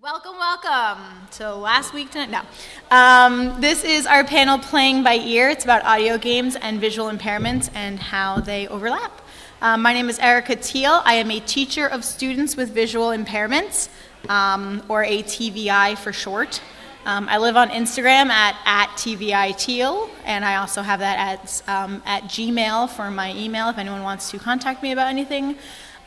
Welcome, welcome to last week tonight. No. This is our panel Playing by Ear. It's about audio games and visual impairments and how they overlap. My name is Erica Teal. I am a teacher of students with visual impairments, or a TVI for short. I live on Instagram at TVITeal, and I also have that at Gmail for my email if anyone wants to contact me about anything.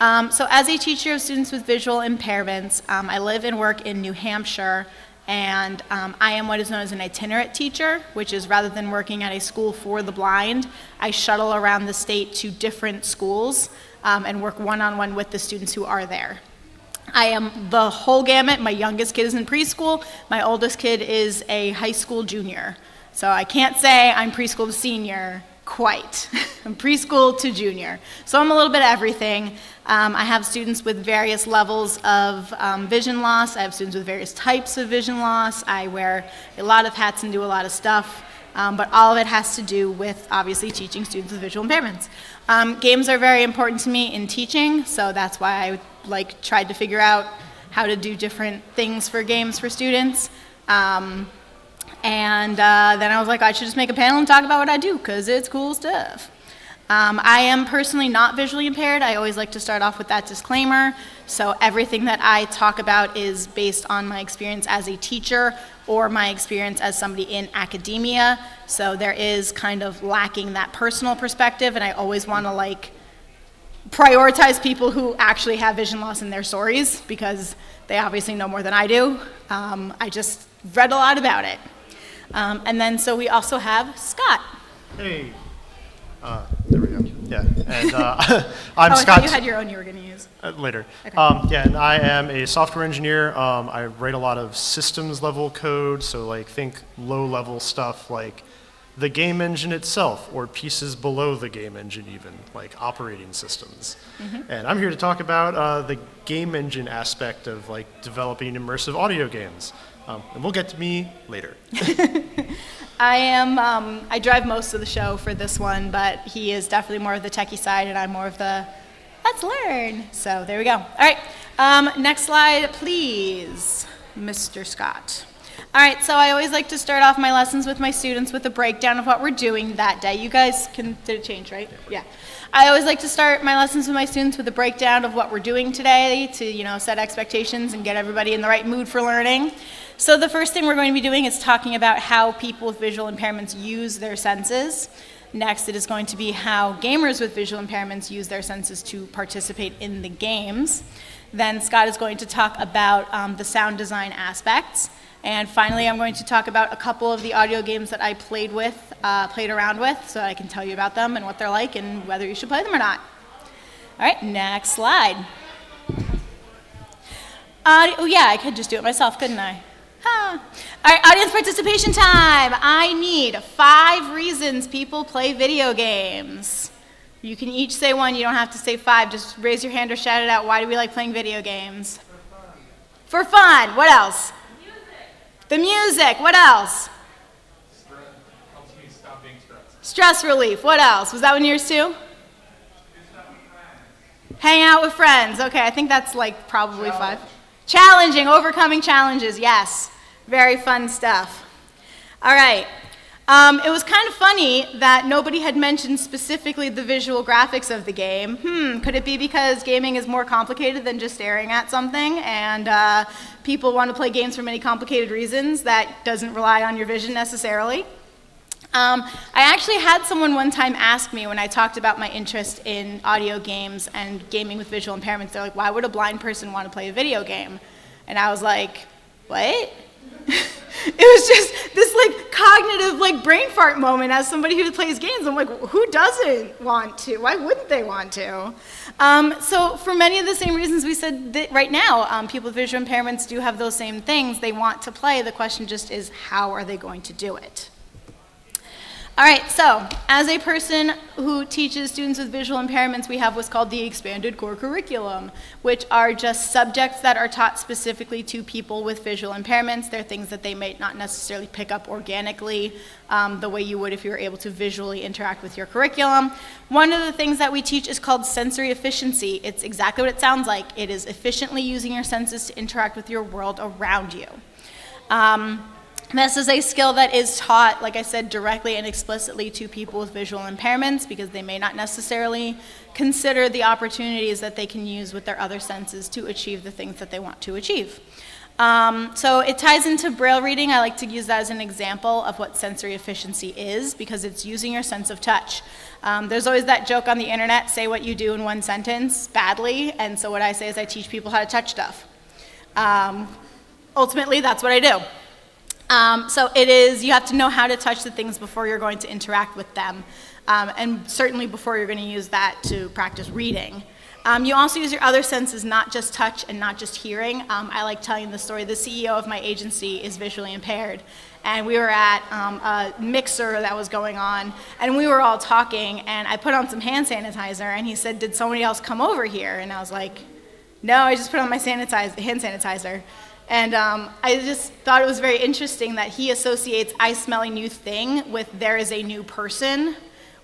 So as a teacher of students with visual impairments, I live and work in New Hampshire, and I am what is known as an itinerant teacher, which is rather than working at a school for the blind, I shuttle around the state to different schools and work one-on-one with the students who are there. I am the whole gamut. My youngest kid is in preschool. My oldest kid is a high school junior. So I can't say I'm preschool to senior quite. I'm preschool to junior. So I'm a little bit of everything. I have students with various levels of vision loss. I have students with various types of vision loss. I wear a lot of hats and do a lot of stuff, but all of it has to do with obviously teaching students with visual impairments. Games are very important to me in teaching, so that's why I tried to figure out how to do different things for games for students. And then I was like, I should just make a panel and talk about what I do, because it's cool stuff. I am personally not visually impaired. I always like to start off with that disclaimer. So everything that I talk about is based on my experience as a teacher or my experience as somebody in academia. So there is kind of lacking that personal perspective, and I always want to prioritize people who actually have vision loss in their stories, because they obviously know more than I do. I just read a lot about it. And then so we also have Scott. Hey. There we go. Yeah. And I'm Scott. I thought you had your own you were going to use. Later. Okay. Yeah, and I am a software engineer. I write a lot of systems level code, so think low level stuff like the game engine itself or pieces below the game engine even, like operating systems. Mm-hmm. And I'm here to talk about the game engine aspect of developing immersive audio games. And we'll get to me later. I drive most of the show for this one, but he is definitely more of the techie side, and I'm more of the let's learn. So there we go. All right, next slide, please, Mr. Scott. All right, so I always like to start off my lessons with my students with a breakdown of what we're doing that day. You guys did it change, right? Yeah. I always like to start my lessons with my students with a breakdown of what we're doing today to, set expectations and get everybody in the right mood for learning. So the first thing we're going to be doing is talking about how people with visual impairments use their senses. Next, it is going to be how gamers with visual impairments use their senses to participate in the games. Then Scott is going to talk about the sound design aspects. And finally, I'm going to talk about a couple of the audio games that I played around with, so I can tell you about them and what they're like and whether you should play them or not. All right, next slide. Oh yeah, I could just do it myself, couldn't I? All right, audience participation time. I need 5 reasons people play video games. You can each say one. You don't have to say 5. Just raise your hand or shout it out. Why do we like playing video games? For fun. What else? The music. What else? Helps me stop being stressed. Stress relief. What else? Was that one of yours too? Hang out with friends. Okay, I think that's probably 5. Challenging, overcoming challenges. Yes, very fun stuff. All right. It was kind of funny that nobody had mentioned specifically the visual graphics of the game. Could it be because gaming is more complicated than just staring at something, and people want to play games for many complicated reasons that doesn't rely on your vision necessarily? I actually had someone one time ask me when I talked about my interest in audio games and gaming with visual impairments, they're like, why would a blind person want to play a video game? And I was like, what? It was just this cognitive brain fart moment as somebody who plays games. I'm like, who doesn't want to? Why wouldn't they want to? So for many of the same reasons we said that right now, people with visual impairments do have those same things. They want to play. The question just is, how are they going to do it? All right, so as a person who teaches students with visual impairments, we have what's called the expanded core curriculum, which are just subjects that are taught specifically to people with visual impairments. They're things that they may not necessarily pick up organically the way you would if you were able to visually interact with your curriculum. One of the things that we teach is called sensory efficiency. It's exactly what it sounds like. It is efficiently using your senses to interact with your world around you. This is a skill that is taught, like I said, directly and explicitly to people with visual impairments because they may not necessarily consider the opportunities that they can use with their other senses to achieve the things that they want to achieve. So it ties into Braille reading. I like to use that as an example of what sensory efficiency is because it's using your sense of touch. There's always that joke on the internet, say what you do in one sentence badly, and so what I say is I teach people how to touch stuff. Ultimately, that's what I do. So it is, you have to know how to touch the things before you're going to interact with them, and certainly before you're going to use that to practice reading. You also use your other senses, not just touch and not just hearing. I like telling the story. The CEO of my agency is visually impaired, and we were at a mixer that was going on, and we were all talking, and I put on some hand sanitizer, and he said, "Did somebody else come over here?" And I was like, "No, I just put on my hand sanitizer." And I just thought it was very interesting that he associates I smell a new thing with there is a new person,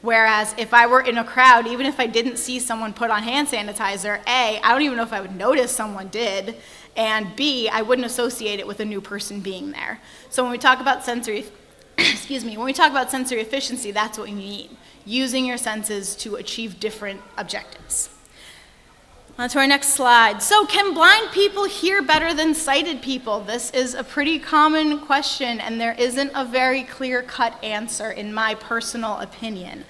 whereas if I were in a crowd, even if I didn't see someone put on hand sanitizer, A, I don't even know if I would notice someone did, and B, I wouldn't associate it with a new person being there. So when we talk about sensory efficiency, that's what we mean, using your senses to achieve different objectives. On to our next slide. So can blind people hear better than sighted people? This is a pretty common question, and there isn't a very clear-cut answer in my personal opinion.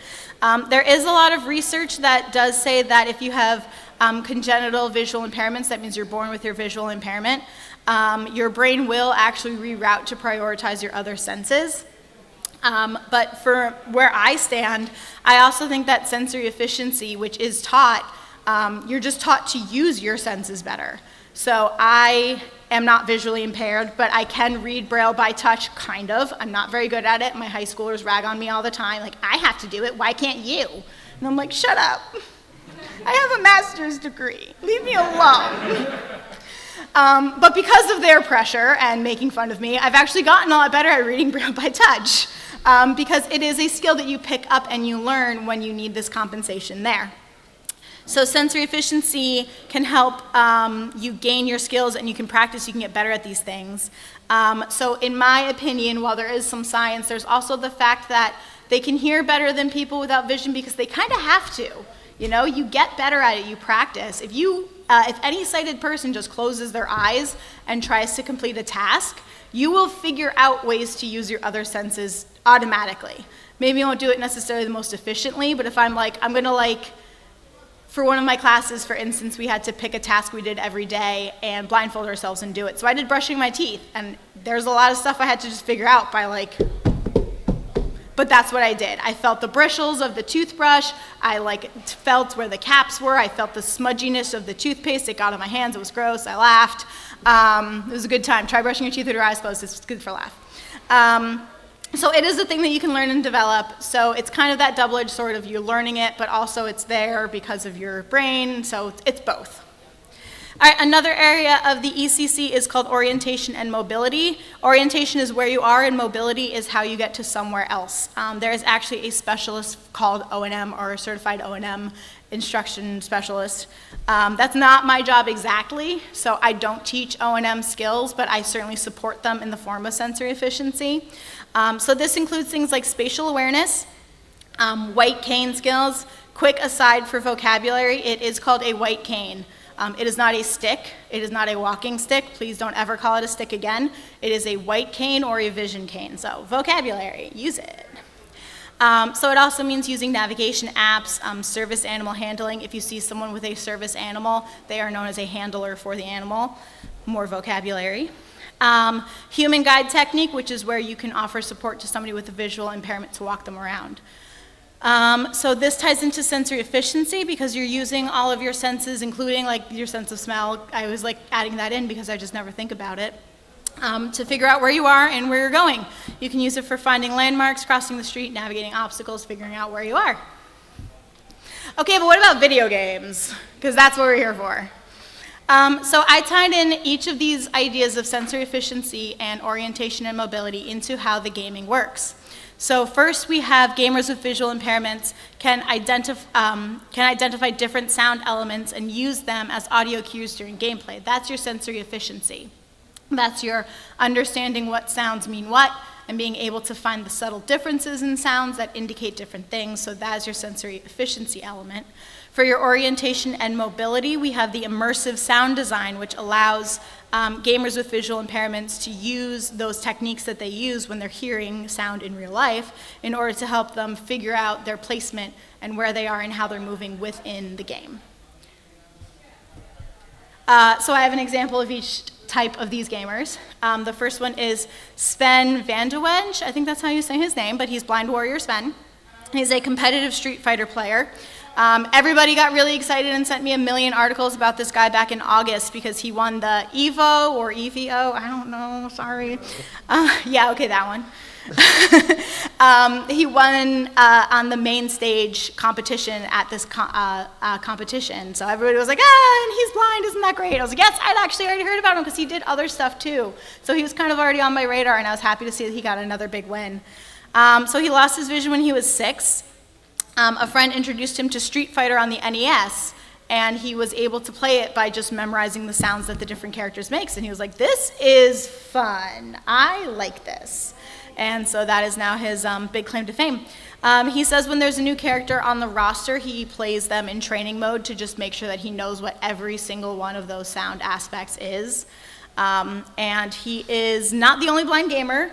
There is a lot of research that does say that if you have congenital visual impairments, that means you're born with your visual impairment, your brain will actually reroute to prioritize your other senses. But for where I stand, I also think that sensory efficiency, which is taught, you're just taught to use your senses better. So I am not visually impaired, but I can read Braille by touch, kind of. I'm not very good at it. My high schoolers rag on me all the time, like, I have to do it, why can't you? And I'm like, shut up. I have a master's degree. Leave me alone. But because of their pressure and making fun of me, I've actually gotten a lot better at reading Braille by touch because it is a skill that you pick up and you learn when you need this compensation there. So sensory efficiency can help you gain your skills and you can practice, you can get better at these things. So in my opinion, while there is some science, there's also the fact that they can hear better than people without vision because they kind of have to. You know, you get better at it, you practice. If any sighted person just closes their eyes and tries to complete a task, you will figure out ways to use your other senses automatically. Maybe you won't do it necessarily the most efficiently, but if I'm gonna for one of my classes, for instance, we had to pick a task we did every day and blindfold ourselves and do it. So I did brushing my teeth, and there's a lot of stuff I had to just figure out by but that's what I did. I felt the bristles of the toothbrush, I felt where the caps were, I felt the smudginess of the toothpaste, it got on my hands, it was gross, I laughed. It was a good time. Try brushing your teeth with your eyes closed, it's good for a laugh. So it is a thing that you can learn and develop. So it's kind of that double-edged sword of you're learning it, but also it's there because of your brain, so it's both. All right, another area of the ECC is called orientation and mobility. Orientation is where you are, and mobility is how you get to somewhere else. There is actually a specialist called O&M, or a certified O&M instruction specialist. That's not my job exactly, so I don't teach O&M skills, but I certainly support them in the form of sensory efficiency. So this includes things like spatial awareness, white cane skills. Quick aside for vocabulary, it is called a white cane. It is not a stick. It is not a walking stick. Please don't ever call it a stick again. It is a white cane or a vision cane. So vocabulary, use it. So it also means using navigation apps, service animal handling. If you see someone with a service animal, they are known as a handler for the animal. More vocabulary. Human guide technique, which is where you can offer support to somebody with a visual impairment to walk them around. So this ties into sensory efficiency because you're using all of your senses, including your sense of smell. I was adding that in because I just never think about it. to figure out where you are and where you're going. You can use it for finding landmarks, crossing the street, navigating obstacles, figuring out where you are. Okay, but what about video games? Because that's what we're here for. So I tied in each of these ideas of sensory efficiency and orientation and mobility into how the gaming works. So first we have gamers with visual impairments can identify different sound elements and use them as audio cues during gameplay. That's your sensory efficiency. That's your understanding what sounds mean what and being able to find the subtle differences in sounds that indicate different things. So that's your sensory efficiency element. For your orientation and mobility, we have the immersive sound design, which allows gamers with visual impairments to use those techniques that they use when they're hearing sound in real life in order to help them figure out their placement and where they are and how they're moving within the game. So I have an example of each type of these gamers. The first one is Sven Vandewenj. I think that's how you say his name, but he's Blind Warrior Sven. He's a competitive Street Fighter player. Everybody got really excited and sent me a million articles about this guy back in August because he won the EVO or EVO, I don't know, sorry. Yeah, okay, that one. He won on the main stage competition at this competition. So everybody was like, and he's blind, isn't that great? I was like, yes, I'd actually already heard about him because he did other stuff too. So he was kind of already on my radar and I was happy to see that he got another big win. So he lost his vision when he was 6. A friend introduced him to Street Fighter on the NES, and he was able to play it by just memorizing the sounds that the different characters makes. And he was like, this is fun. I like this. And so that is now his big claim to fame. He says when there's a new character on the roster, he plays them in training mode to just make sure that he knows what every single one of those sound aspects is. And he is not the only blind gamer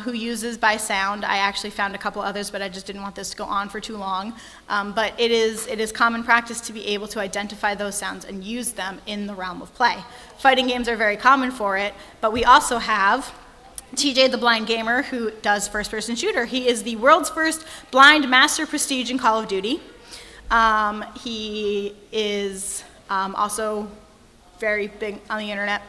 who uses by sound. I actually found a couple others, but I just didn't want this to go on for too long. But it is common practice to be able to identify those sounds and use them in the realm of play. Fighting games are very common for it, but we also have TJ the Blind Gamer, who does first-person shooter. He is the world's first blind master prestige in Call of Duty. He is also very big on the internet.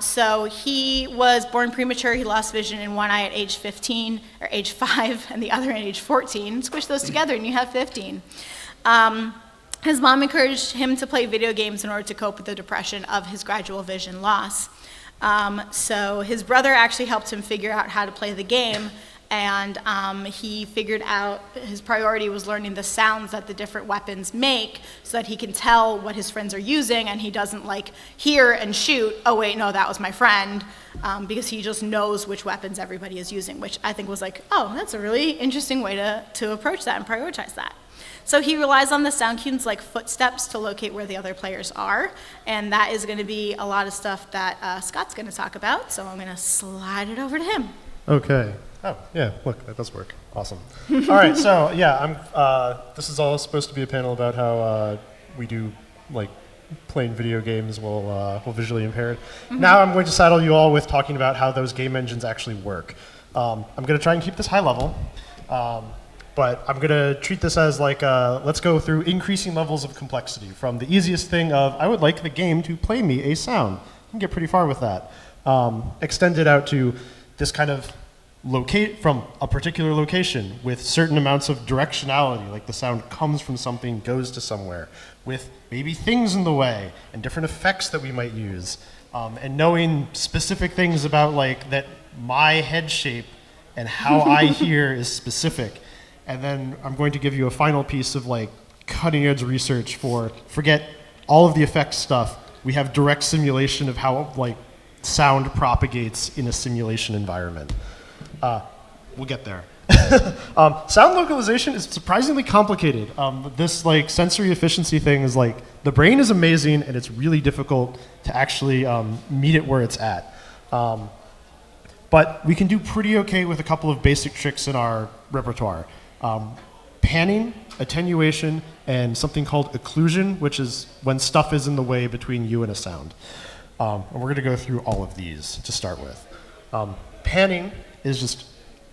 So he was born premature. He lost vision in one eye at age 15, or age 5, and the other at age 14. Squish those together and you have 15. His mom encouraged him to play video games in order to cope with the depression of his gradual vision loss. So his brother actually helped him figure out how to play the game, and he figured out his priority was learning the sounds that the different weapons make so that he can tell what his friends are using and he doesn't like hear and shoot, oh wait, no, that was my friend, because he just knows which weapons everybody is using, which I think was like, oh, that's a really interesting way to approach that and prioritize that. So he relies on the sound cues like footsteps to locate where the other players are, and that is going to be a lot of stuff that Scott's going to talk about, so I'm going to slide it over to him. Okay. Oh, yeah, look, that does work. Awesome. All right, so yeah, this is all supposed to be a panel about how we do, like, playing video games while visually impaired. Mm-hmm. Now I'm going to saddle you all with talking about how those game engines actually work. I'm going to try and keep this high level. But I'm going to treat this as like, let's go through increasing levels of complexity from the easiest thing of, I would like the game to play me a sound. You can get pretty far with that. Extend it out to this kind of locate from a particular location with certain amounts of directionality, like the sound comes from something, goes to somewhere, with maybe things in the way and different effects that we might use. And knowing specific things about like that my head shape and how I hear is specific. And then I'm going to give you a final piece of like cutting edge research for, forget all of the effects stuff. We have direct simulation of how like sound propagates in a simulation environment. We'll get there. Sound localization is surprisingly complicated. This like sensory efficiency thing is like, the brain is amazing and it's really difficult to actually meet it where it's at. But we can do pretty okay with a couple of basic tricks in our repertoire. Panning, attenuation, and something called occlusion, which is when stuff is in the way between you and a sound. And we're going to go through all of these to start with. Panning is just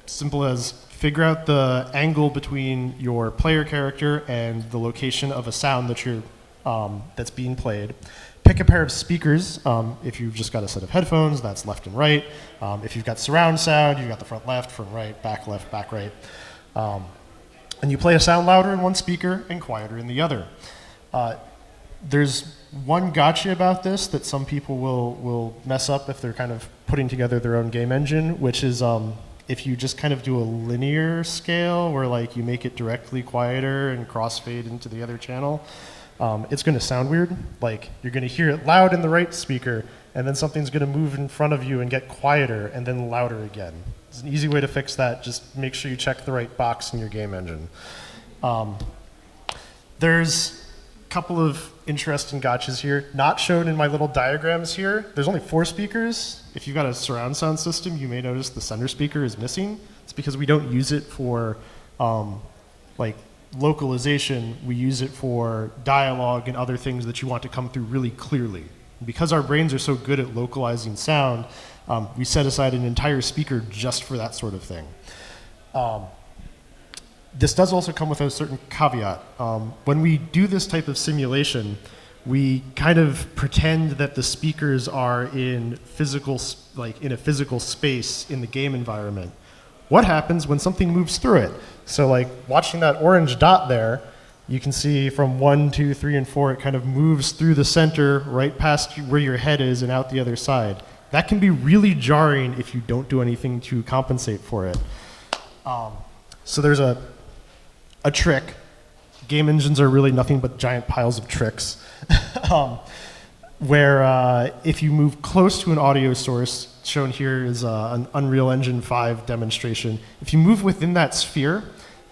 simple as figure out the angle between your player character and the location of a sound that you're, that's being played. pick a pair of speakers. If you've just got a set of headphones, that's left and right. If you've got surround sound, you've got the front right, back left, back right. And you play a sound louder in one speaker and quieter in the other. There's one gotcha about this that some people will mess up if they're kind of putting together their own game engine, which is if you just kind of do a linear scale where like you make it directly quieter and crossfade into the other channel, it's going to sound weird. Like you're going to hear it loud in the right speaker, and then something's going to move in front of you and get quieter and then louder again. It's an easy way to fix that. Just make sure you check the right box in your game engine. There's a couple of interesting gotchas here, not shown in my little diagrams here. There's only 4 speakers. If you've got a surround sound system, you may notice the center speaker is missing. It's because we don't use it for like localization. We use it for dialogue and other things that you want to come through really clearly. Because our brains are so good at localizing sound, we set aside an entire speaker just for that sort of thing. This does also come with a certain caveat. When we do this type of simulation, we kind of pretend that the speakers are in in a physical space in the game environment. What happens when something moves through it? So like watching that orange dot there, you can see from 1, 2, 3, and 4, it kind of moves through the center right past where your head is and out the other side. That can be really jarring if you don't do anything to compensate for it. So there's a trick. Game engines are really nothing but giant piles of tricks. Where if you move close to an audio source, shown here is an Unreal Engine 5 demonstration. If you move within that sphere,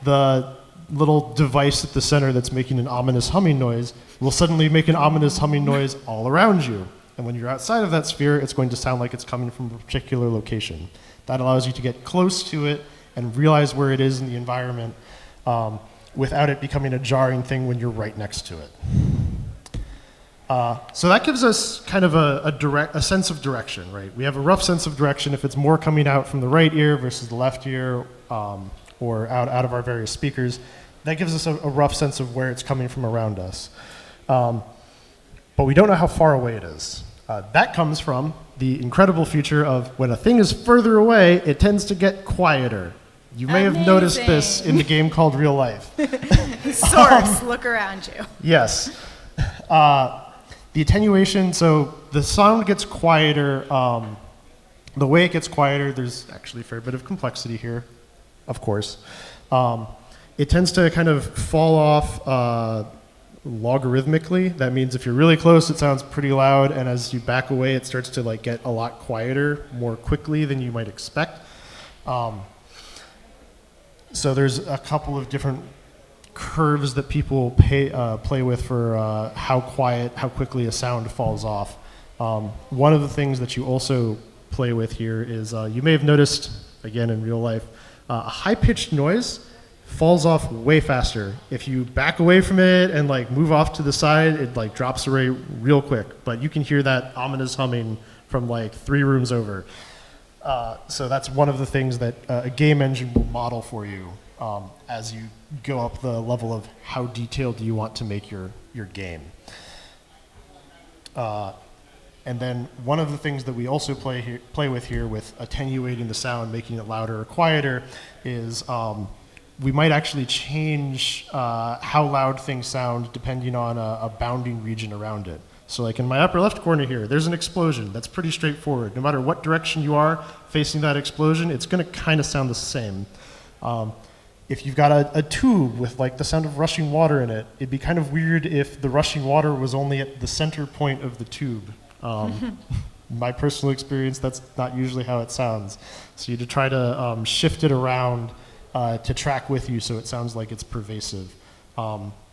the little device at the center that's making an ominous humming noise will suddenly make an ominous humming noise all around you. And when you're outside of that sphere, it's going to sound like it's coming from a particular location. That allows you to get close to it and realize where it is in the environment without it becoming a jarring thing when you're right next to it. So that gives us kind of a sense of direction, right? We have a rough sense of direction if it's more coming out from the right ear versus the left ear, or out of our various speakers. That gives us a rough sense of where it's coming from around us. But we don't know how far away it is. That comes from the incredible feature of when a thing is further away, it tends to get quieter. You may have noticed this in the game called Real Life. Source, look around you. Yes. The attenuation, so the sound gets quieter. The way it gets quieter, there's actually a fair bit of complexity here, of course. It tends to kind of fall off logarithmically. That means if you're really close, it sounds pretty loud, and as you back away, it starts to like get a lot quieter more quickly than you might expect. So there's a couple of different curves that people play with for how quickly a sound falls off. One of the things that you also play with here is you may have noticed, again in real life, a high-pitched noise falls off way faster. If you back away from it and like move off to the side, it like drops away real quick. But you can hear that ominous humming from like 3 rooms over. So that's one of the things that a game engine will model for you as you go up the level of how detailed do you want to make your game. And then one of the things that we also play with here with attenuating the sound, making it louder or quieter, is we might actually change how loud things sound depending on a bounding region around it. So like in my upper left corner here, there's an explosion. That's pretty straightforward. No matter what direction you are facing that explosion, it's going to kind of sound the same. If you've got a tube with like the sound of rushing water in it, it'd be kind of weird if the rushing water was only at the center point of the tube. My personal experience, that's not usually how it sounds. So you have to try to shift it around to track with you so it sounds like it's pervasive.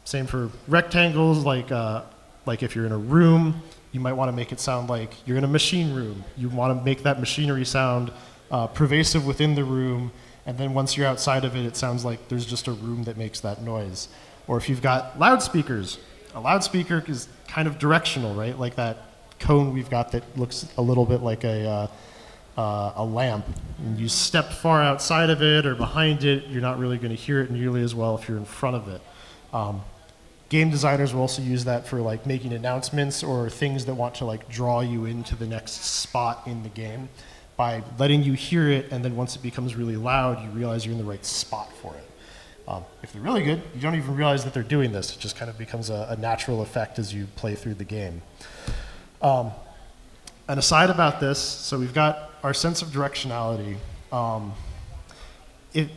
Same for rectangles, like if you're in a room, you might want to make it sound like you're in a machine room. You want to make that machinery sound pervasive within the room, and then once you're outside of it, it sounds like there's just a room that makes that noise. Or if you've got loudspeakers, a loudspeaker is kind of directional, right? Like that cone we've got that looks a little bit like a lamp. And you step far outside of it or behind it, you're not really going to hear it nearly as well if you're in front of it. Game designers will also use that for like making announcements or things that want to like draw you into the next spot in the game by letting you hear it, and then once it becomes really loud, you realize you're in the right spot for it. If they're really good, you don't even realize that they're doing this. It just kind of becomes a natural effect as you play through the game. An aside about this, so we've got our sense of directionality.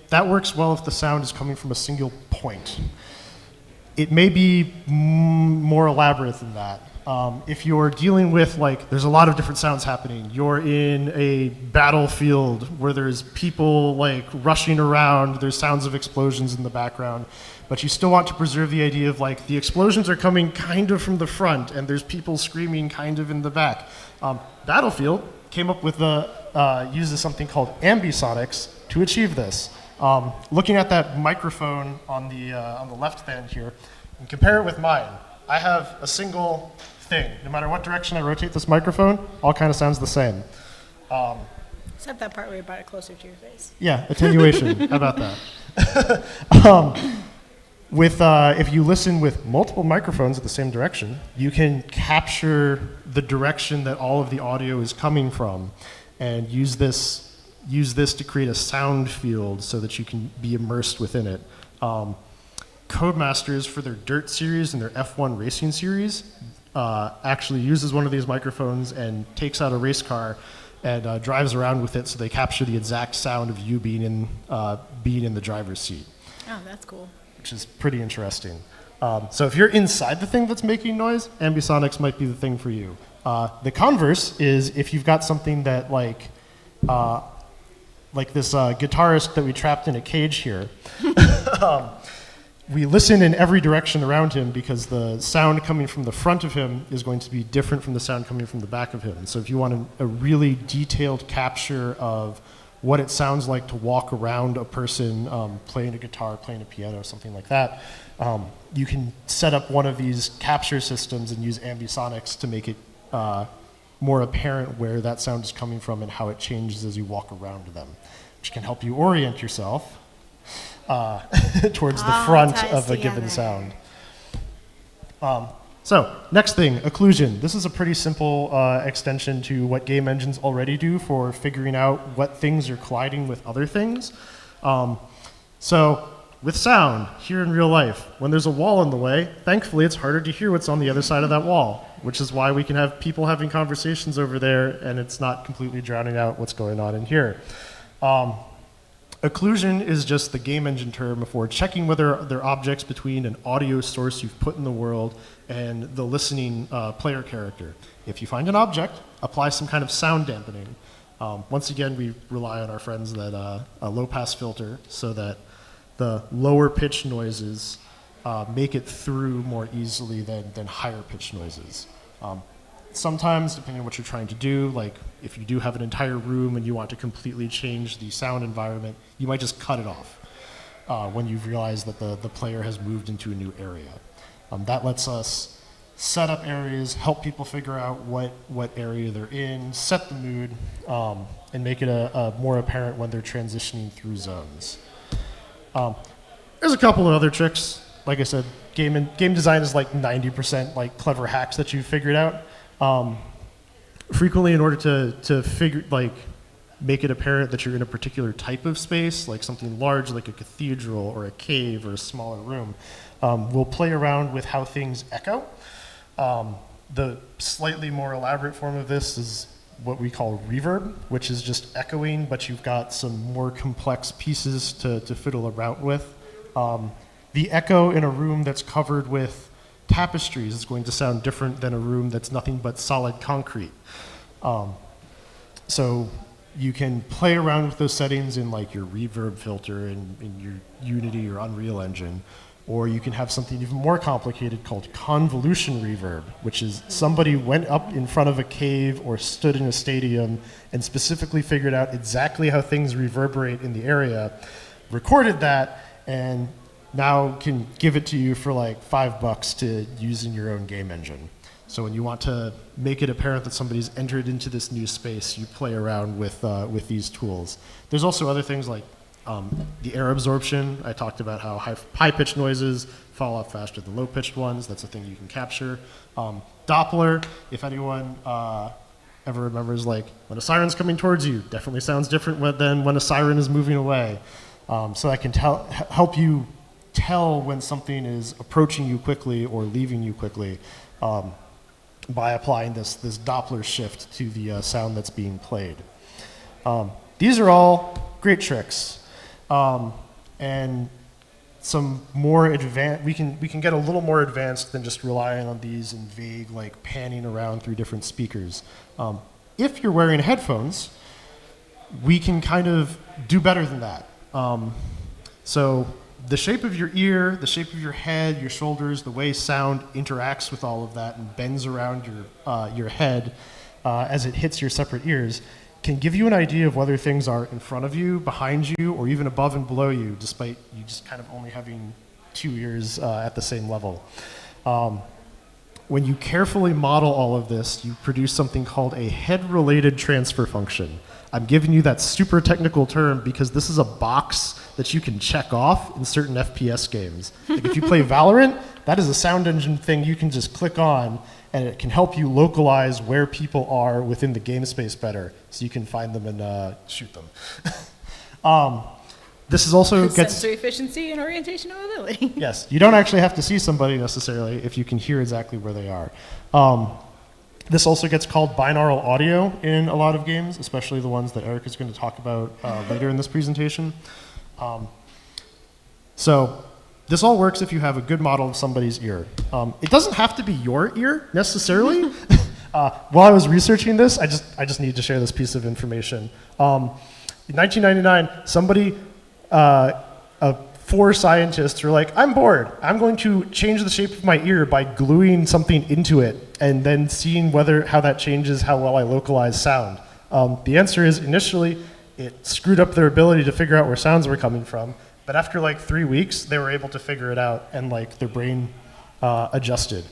That works well if the sound is coming from a single point. It may be more elaborate than that. If you're dealing with, like, there's a lot of different sounds happening. You're in a battlefield where there's people, like, rushing around. There's sounds of explosions in the background. But you still want to preserve the idea of, like, the explosions are coming kind of from the front, and there's people screaming kind of in the back. Battlefield came up with uses something called ambisonics to achieve this. Looking at that microphone on the left hand here, and compare it with mine. I have a single thing. No matter what direction I rotate this microphone, all kind of sounds the same. Except that part where you brought it closer to your face. Yeah, attenuation. How about that? If you listen with multiple microphones at the same direction, you can capture the direction that all of the audio is coming from, and use this to create a sound field so that you can be immersed within it. Codemasters, for their Dirt series and their F1 racing series, actually uses one of these microphones and takes out a race car and drives around with it, so they capture the exact sound of you being in the driver's seat. Oh, that's cool. Which is pretty interesting. So if you're inside the thing that's making noise, ambisonics might be the thing for you. The converse is if you've got something that like this guitarist that we trapped in a cage here. We listen in every direction around him because the sound coming from the front of him is going to be different from the sound coming from the back of him. So if you want a really detailed capture of what it sounds like to walk around a person playing a guitar, playing a piano, something like that, you can set up one of these capture systems and use ambisonics to make it more apparent where that sound is coming from and how it changes as you walk around them, which can help you orient yourself towards the front of a given sound. So, next thing, occlusion. This is a pretty simple extension to what game engines already do for figuring out what things are colliding with other things. So, with sound, here in real life, when there's a wall in the way, thankfully it's harder to hear what's on the other side of that wall, which is why we can have people having conversations over there and it's not completely drowning out what's going on in here. Occlusion is just the game engine term for checking whether there are objects between an audio source you've put in the world and the listening player character. If you find an object, apply some kind of sound dampening. Once again, we rely on our friends that a low-pass filter so that the lower pitch noises make it through more easily than higher pitch noises. Sometimes, depending on what you're trying to do, like if you do have an entire room and you want to completely change the sound environment, you might just cut it off when you've realized that the player has moved into a new area. That lets us set up areas, help people figure out what area they're in, set the mood, and make it a more apparent when they're transitioning through zones. There's a couple of other tricks. Like I said, game design is like 90% like clever hacks that you've figured out. Frequently, in order to make it apparent that you're in a particular type of space, like something large like a cathedral or a cave or a smaller room, we'll play around with how things echo. The slightly more elaborate form of this is what we call reverb, which is just echoing, but you've got some more complex pieces to fiddle around with. The echo in a room that's covered with tapestries is going to sound different than a room that's nothing but solid concrete. So you can play around with those settings in like your reverb filter in your Unity or Unreal Engine, or you can have something even more complicated called convolution reverb, which is somebody went up in front of a cave or stood in a stadium and specifically figured out exactly how things reverberate in the area, recorded that, and now can give it to you for like $5 to use in your own game engine. So when you want to make it apparent that somebody's entered into this new space, you play around with these tools. There's also other things like The air absorption, I talked about how high-pitched noises fall off faster than low-pitched ones. That's a thing you can capture. Doppler, if anyone ever remembers, like, when a siren's coming towards you, definitely sounds different than when a siren is moving away. So I can help you tell when something is approaching you quickly or leaving you quickly by applying this Doppler shift to the sound that's being played. These are all great tricks, and some more advanced. We can get a little more advanced than just relying on these in vague, like panning around through different speakers. If you're wearing headphones, we can kind of do better than that. So the shape of your ear, the shape of your head, your shoulders, the way sound interacts with all of that and bends around your head as it hits your separate ears can give you an idea of whether things are in front of you, behind you, or even above and below you, despite you just kind of only having two ears at the same level. When you carefully model all of this, you produce something called a head-related transfer function. I'm giving you that super technical term because this is a box that you can check off in certain FPS games. Like if you play Valorant, that is a sound engine thing you can just click on, and it can help you localize where people are within the game space better, so you can find them and shoot them. This is also gets sensory efficiency and orientation and mobility. Yes, you don't actually have to see somebody necessarily if you can hear exactly where they are. This also gets called binaural audio in a lot of games, especially the ones that Eric is going to talk about later in this presentation. So this all works if you have a good model of somebody's ear. It doesn't have to be your ear necessarily. While I was researching this, I just need to share this piece of information. In 1999, four scientists were like, I'm bored. I'm going to change the shape of my ear by gluing something into it and then seeing how that changes how well I localize sound. The answer is initially it screwed up their ability to figure out where sounds were coming from. But after like 3 weeks, they were able to figure it out and like their brain adjusted.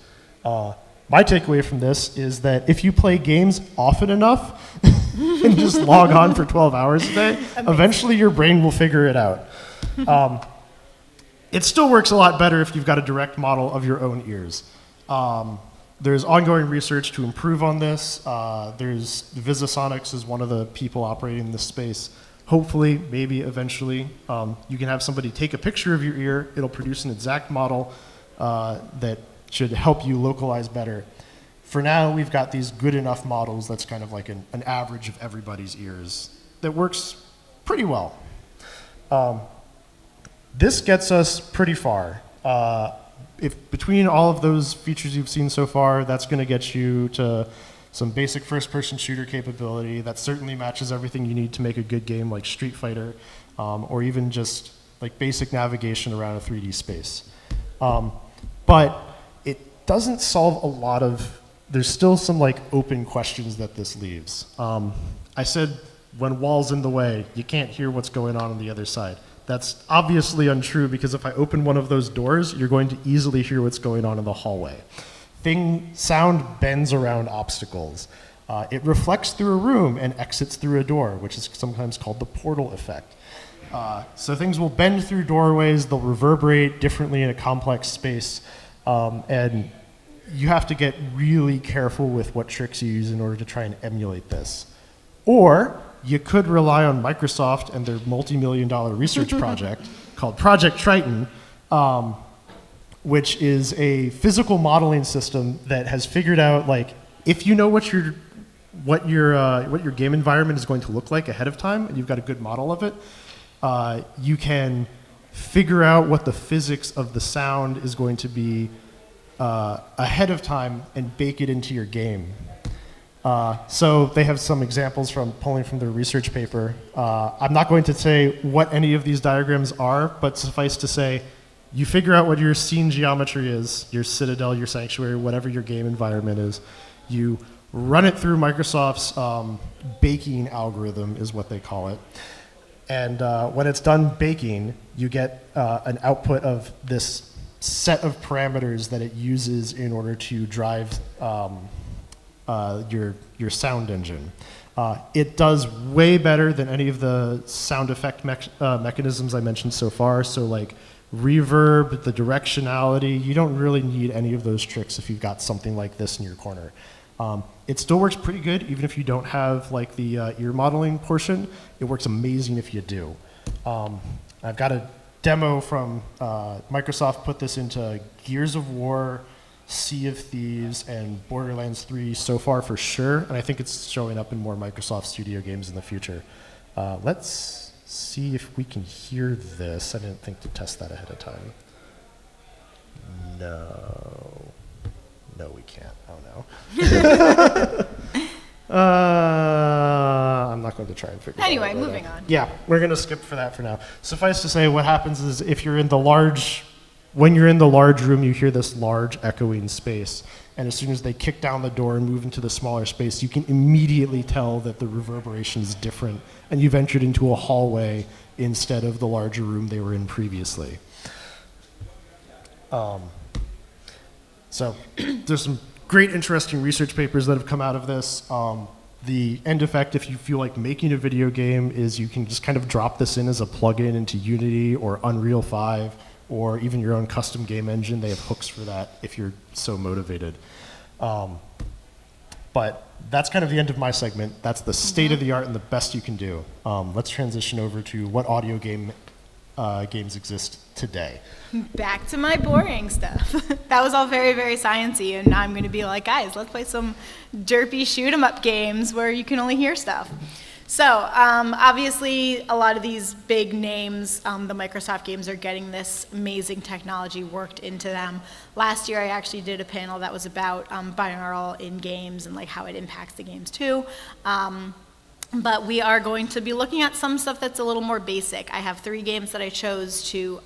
My takeaway from this is that if you play games often enough and just log on for 12 hours a day, eventually your brain will figure it out. It still works a lot better if you've got a direct model of your own ears. There's ongoing research to improve on this. There's Visisonics is one of the people operating this space. Hopefully, maybe eventually, you can have somebody take a picture of your ear. It'll produce an exact model that should help you localize better. For now, we've got these good enough models that's kind of like an average of everybody's ears that works pretty well. This gets us pretty far. If between all of those features you've seen so far, that's going to get you to some basic first-person shooter capability that certainly matches everything you need to make a good game like Street Fighter, or even just like basic navigation around a 3D space. But it doesn't solve a lot of, there's still some like open questions that this leaves. I said when wall's in the way, you can't hear what's going on the other side. That's obviously untrue because if I open one of those doors, you're going to easily hear what's going on in the hallway. Sound bends around obstacles. It reflects through a room and exits through a door, which is sometimes called the portal effect. So things will bend through doorways, they'll reverberate differently in a complex space, and you have to get really careful with what tricks you use in order to try and emulate this. Or you could rely on Microsoft and their multi-million-dollar research project called Project Triton, which is a physical modeling system that has figured out, like, if you know what your game environment is going to look like ahead of time, and you've got a good model of it, you can figure out what the physics of the sound is going to be ahead of time and bake it into your game. So they have some examples from pulling from their research paper. I'm not going to say what any of these diagrams are, but suffice to say, you figure out what your scene geometry is, your citadel, your sanctuary, whatever your game environment is. You run it through Microsoft's baking algorithm is what they call it. And when it's done baking, you get an output of this set of parameters that it uses in order to drive your sound engine. It does way better than any of the sound effect mechanisms I mentioned so far. So like reverb, the directionality, you don't really need any of those tricks if you've got something like this in your corner. It still works pretty good even if you don't have like the ear modeling portion. It works amazing if you do. I've got a demo from Microsoft put this into Gears of War, Sea of Thieves, and Borderlands 3 so far for sure, and I think it's showing up in more Microsoft Studio games in the future. Let's see if we can hear this. I didn't think to test that ahead of time. No, we can't. Oh no. I'm not going to try and figure it out. Anyway, moving on. Yeah, we're going to skip for that for now. Suffice to say, what happens is if you're in the large, when you're in the large room, you hear this large echoing space. And as soon as they kick down the door and move into the smaller space, you can immediately tell that the reverberation is different, and you've entered into a hallway instead of the larger room they were in previously. So there's some great, interesting research papers that have come out of this. The end effect, if you feel like making a video game, is you can just kind of drop this in as a plugin into Unity or Unreal 5 or even your own custom game engine. They have hooks for that if you're so motivated. But that's kind of the end of my segment. That's the state of the art and the best you can do. Let's transition over to what audio games exist today. Back to my boring stuff. That was all very, very sciencey, and I'm going to be like, guys, let's play some derpy shoot-'em-up games where you can only hear stuff. So obviously, a lot of these big names, the Microsoft games, are getting this amazing technology worked into them. Last year, I actually did a panel that was about binaural in games and like how it impacts the games too. But we are going to be looking at some stuff that's a little more basic. I have 3 games that I chose to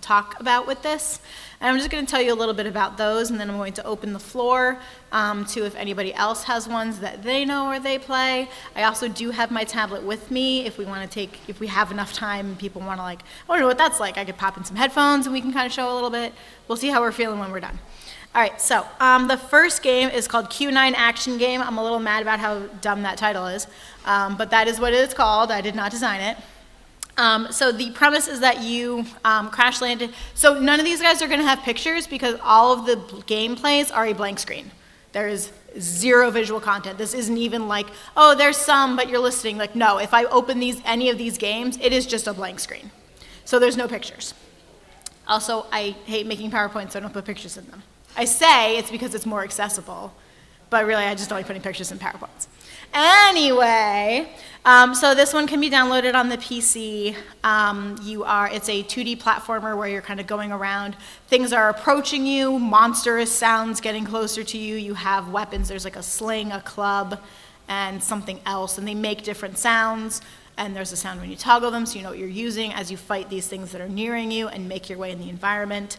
talk about with this. And I'm just going to tell you a little bit about those, and then I'm going to open the floor to if anybody else has ones that they know or they play. I also do have my tablet with me if we want to if we have enough time and people want to like, I don't know what that's like. I could pop in some headphones and we can kind of show a little bit. We'll see how we're feeling when we're done. All right, so the first game is called Q9 Action Game. I'm a little mad about how dumb that title is, but that is what it is called. I did not design it. So the premise is that you crash landed. So none of these guys are going to have pictures because all of the gameplays are a blank screen. There is 0 visual content. This isn't even like, oh, there's some, but you're listening. Like, no, if I open any of these games, it is just a blank screen. So there's no pictures. Also, I hate making PowerPoints, so I don't put pictures in them. I say it's because it's more accessible, but really I just don't like putting pictures in PowerPoints. Anyway, so this one can be downloaded on the PC. It's a 2D platformer where you're kind of going around. Things are approaching you, monstrous sounds getting closer to you. You have weapons. There's like a sling, a club, and something else, and they make different sounds. And there's a sound when you toggle them, so you know what you're using as you fight these things that are nearing you and make your way in the environment.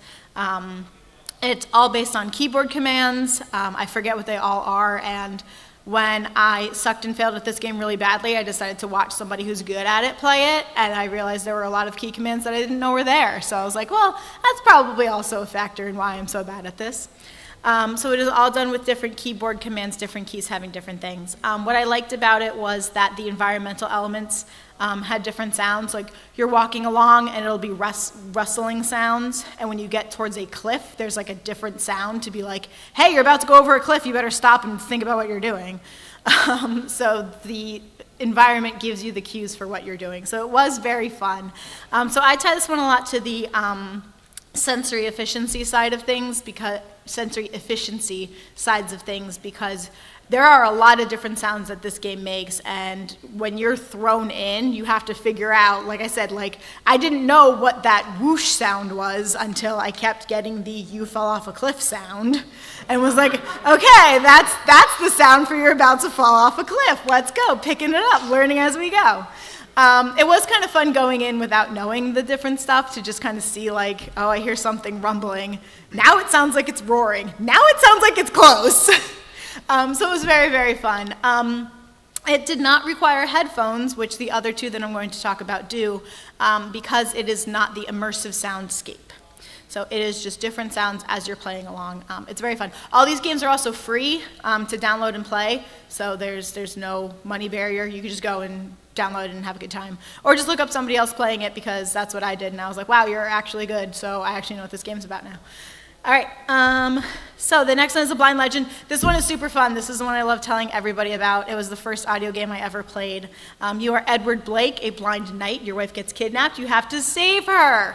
It's all based on keyboard commands. I forget what they all are, and when I sucked and failed at this game really badly, I decided to watch somebody who's good at it play it, and I realized there were a lot of key commands that I didn't know were there. So I was like, well, that's probably also a factor in why I'm so bad at this. So it is all done with different keyboard commands, different keys having different things. What I liked about it was that the environmental elements had different sounds. Like you're walking along and it'll be rustling sounds, and when you get towards a cliff, there's like a different sound to be like, hey, you're about to go over a cliff, you better stop and think about what you're doing. So the environment gives you the cues for what you're doing. So it was very fun. So I tie this one a lot to the sensory efficiency sides of things because there are a lot of different sounds that this game makes, and when you're thrown in, you have to figure out, like I said, like I didn't know what that whoosh sound was until I kept getting the you fell off a cliff sound and was like, okay, that's the sound for you're about to fall off a cliff. Let's go, picking it up, learning as we go. It was kind of fun going in without knowing the different stuff to just kind of see like, oh, I hear something rumbling. Now it sounds like it's roaring. Now it sounds like it's close. So it was very, very fun. It did not require headphones, which the other 2 that I'm going to talk about do, because it is not the immersive soundscape. So it is just different sounds as you're playing along. It's very fun. All these games are also free to download and play, so there's no money barrier. You can just go and download it and have a good time. Or just look up somebody else playing it, because that's what I did, and I was like, wow, you're actually good, so I actually know what this game's about now. All right, so the next one is a Blind Legend. This one is super fun. This is the one I love telling everybody about. It was the first audio game I ever played. You are Edward Blake, a blind knight. Your wife gets kidnapped. You have to save her.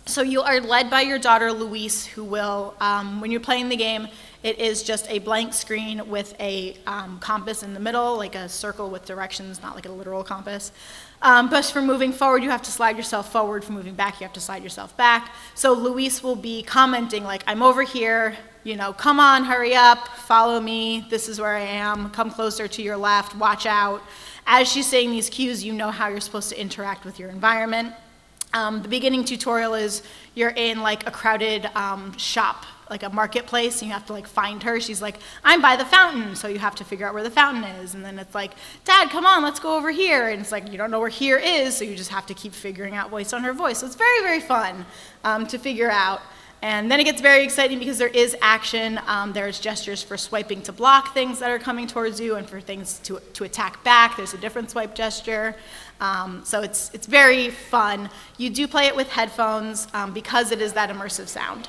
So you are led by your daughter, Louise, who will, when you're playing the game, it is just a blank screen with a compass in the middle, like a circle with directions, not like a literal compass. But for moving forward, you have to slide yourself forward. For moving back, you have to slide yourself back. So Louise will be commenting like, I'm over here, come on, hurry up, follow me, this is where I am, come closer to your left, watch out. As she's saying these cues, you know how you're supposed to interact with your environment. The beginning tutorial is you're in like a crowded shop, like a marketplace, and you have to like find her. She's like, I'm by the fountain, so you have to figure out where the fountain is. And then it's like, Dad, come on, let's go over here. And it's like, you don't know where here is, so you just have to keep figuring out voice on her voice. So it's very, very fun to figure out. And then it gets very exciting because there is action. There's gestures for swiping to block things that are coming towards you, and for things to attack back. There's a different swipe gesture. So it's very fun. You do play it with headphones because it is that immersive sound.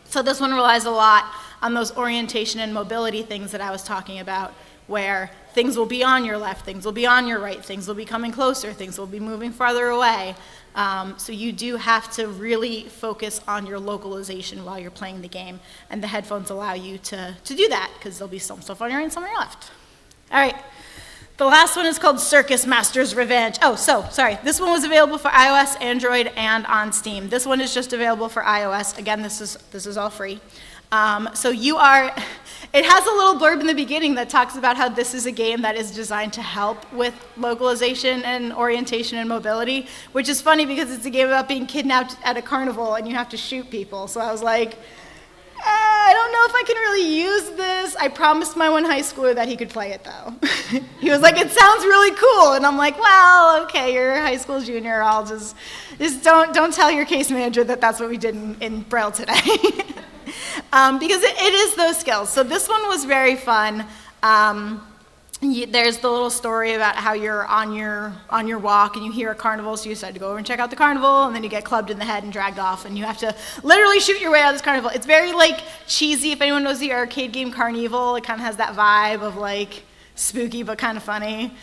So this one relies a lot on those orientation and mobility things that I was talking about, where things will be on your left, things will be on your right, things will be coming closer, things will be moving farther away. So you do have to really focus on your localization while you're playing the game, and the headphones allow you to do that, because there'll be some stuff on your right and some on your left. All right. The last one is called Circus Master's Revenge. Oh, sorry. This one was available for iOS, Android, and on Steam. This one is just available for iOS. Again, this is all free. It has a little blurb in the beginning that talks about how this is a game that is designed to help with localization and orientation and mobility, which is funny because it's a game about being kidnapped at a carnival and you have to shoot people. So I was like, I don't know if I can really use this. I promised my one high schooler that he could play it, though. He was like, it sounds really cool. And I'm like, well, okay, you're a high school junior. I'll just don't tell your case manager that that's what we did in Braille today. Because it is those skills. So this one was very fun. There's the little story about how you're on your walk and you hear a carnival, so you decide to go over and check out the carnival, and then you get clubbed in the head and dragged off, and you have to literally shoot your way out of this carnival. It's very like cheesy. If anyone knows the arcade game Carnival, it kind of has that vibe of like spooky but kind of funny.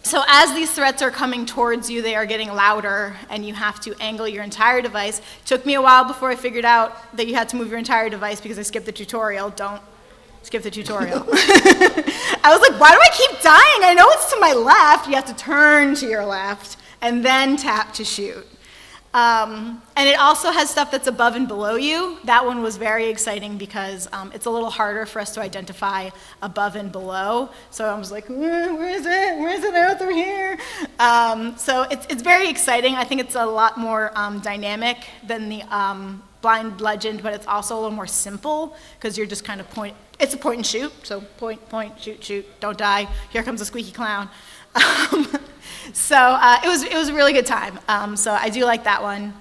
So as these threats are coming towards you, they are getting louder, and you have to angle your entire device. It took me a while before I figured out that you had to move your entire device because I skipped the tutorial. Don't skip the tutorial. I was like, why do I keep dying? I know it's to my left. You have to turn to your left and then tap to shoot. And it also has stuff that's above and below you. That one was very exciting because it's a little harder for us to identify above and below. So I was like, where is it? Where is it out through here? So it's very exciting. I think it's a lot more dynamic than the Blind Legend, but it's also a little more simple because you're just kind of it's a point and shoot. So point, shoot, shoot, don't die. Here comes a squeaky clown. So it was a really good time. So I do like that one.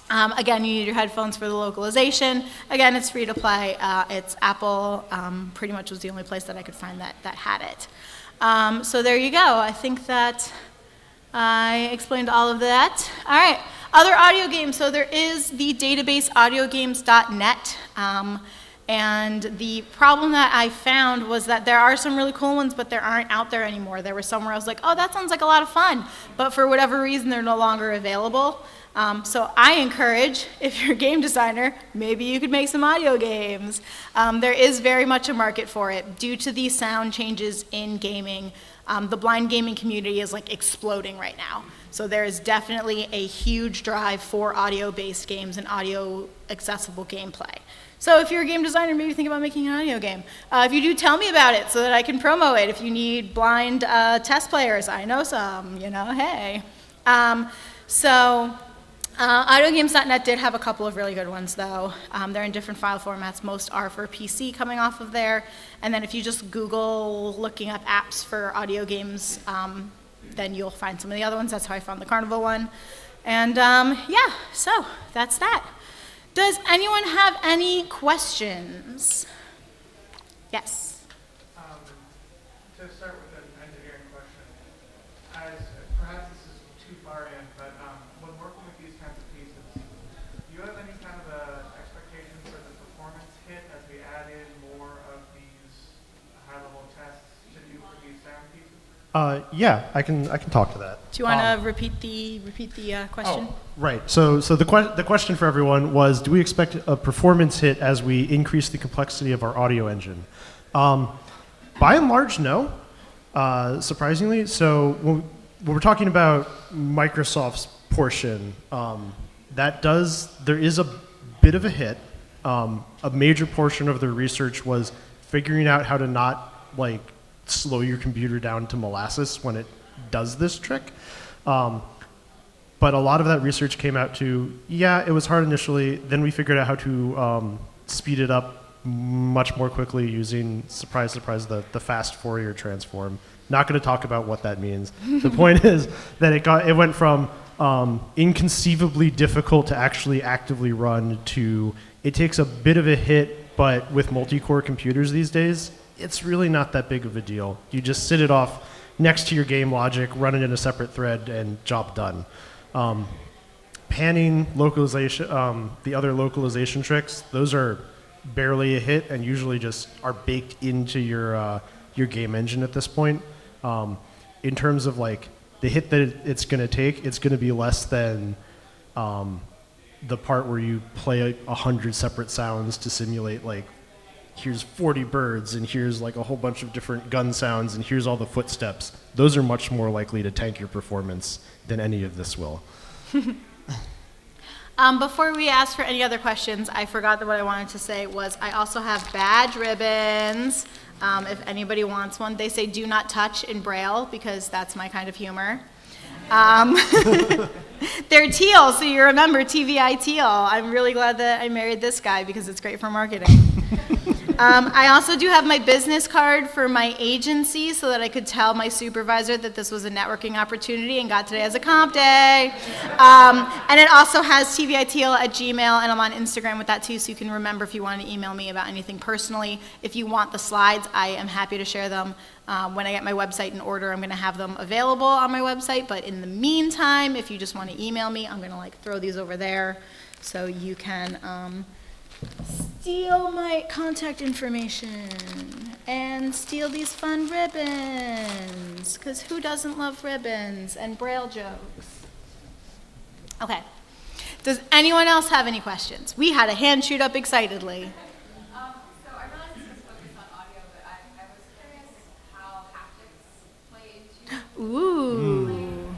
Again, you need your headphones for the localization. Again, it's free to play. It's Apple. Pretty much was the only place that I could find that had it. So there you go. I think that I explained all of that. All right. Other audio games. So there is the database audiogames.net. And the problem that I found was that there are some really cool ones, but they aren't out there anymore. There were some where I was like, oh, that sounds like a lot of fun. But for whatever reason, they're no longer available. So I encourage, if you're a game designer, maybe you could make some audio games. There is very much a market for it. Due to the sound changes in gaming, the blind gaming community is like exploding right now. So there is definitely a huge drive for audio-based games and audio-accessible gameplay. So if you're a game designer, maybe think about making an audio game. If you do, tell me about it so that I can promo it. If you need blind test players, I know some, hey. Audiogames.net did have a couple of really good ones, though. They're in different file formats. Most are for PC coming off of there. And then if you just Google looking up apps for audio games, then you'll find some of the other ones. That's how I found the Carnival one. And yeah, so that's that. Does anyone have any questions? Yes. To start with an engineering question, as perhaps this is too far in, but when working with these kinds of pieces, do you have any kind of a expectation for the performance hit as we add in more of these high-level tests to do for these sound pieces? Yeah, I can talk to that. Do you want to repeat the question? Oh, right. So the question for everyone was, do we expect a performance hit as we increase the complexity of our audio engine? By and large, no. Surprisingly, so when we're talking about Microsoft's portion, there is a bit of a hit. A major portion of their research was figuring out how to not slow your computer down to molasses when it does this trick. But a lot of that research came out to, yeah, it was hard initially. Then we figured out how to speed it up much more quickly using, surprise, surprise, the fast Fourier transform. Not going to talk about what that means. The point is that it went from inconceivably difficult to actually actively run to it takes a bit of a hit, but with multi-core computers these days, it's really not that big of a deal. You just sit it off next to your game logic, run it in a separate thread, and job done. Panning, localization, the other localization tricks, those are barely a hit and usually just are baked into your game engine at this point. In terms of the hit that it's going to take, it's going to be less than the part where you play 100 separate sounds to simulate here's 40 birds and here's a whole bunch of different gun sounds and here's all the footsteps. Those are much more likely to tank your performance than any of this will. Before we ask for any other questions, I forgot that what I wanted to say was I also have badge ribbons. If anybody wants one, they say do not touch in Braille because that's my kind of humor. They're teal, so you remember TVI teal. I'm really glad that I married this guy because it's great for marketing. I also do have my business card for my agency so that I could tell my supervisor that this was a networking opportunity and got today as a comp day. And it also has tvitl@gmail, and I'm on Instagram with that too, so you can remember if you want to email me about anything personally. If you want the slides, I am happy to share them. When I get my website in order, I'm going to have them available on my website, but in the meantime, if you just want to email me, I'm going to throw these over there so you can steal my contact information and steal these fun ribbons, because who doesn't love ribbons and Braille jokes? Okay. Does anyone else have any questions? We had a hand shoot up excitedly. So I realize this is focused on audio, but I was curious how haptics play into Ooh. games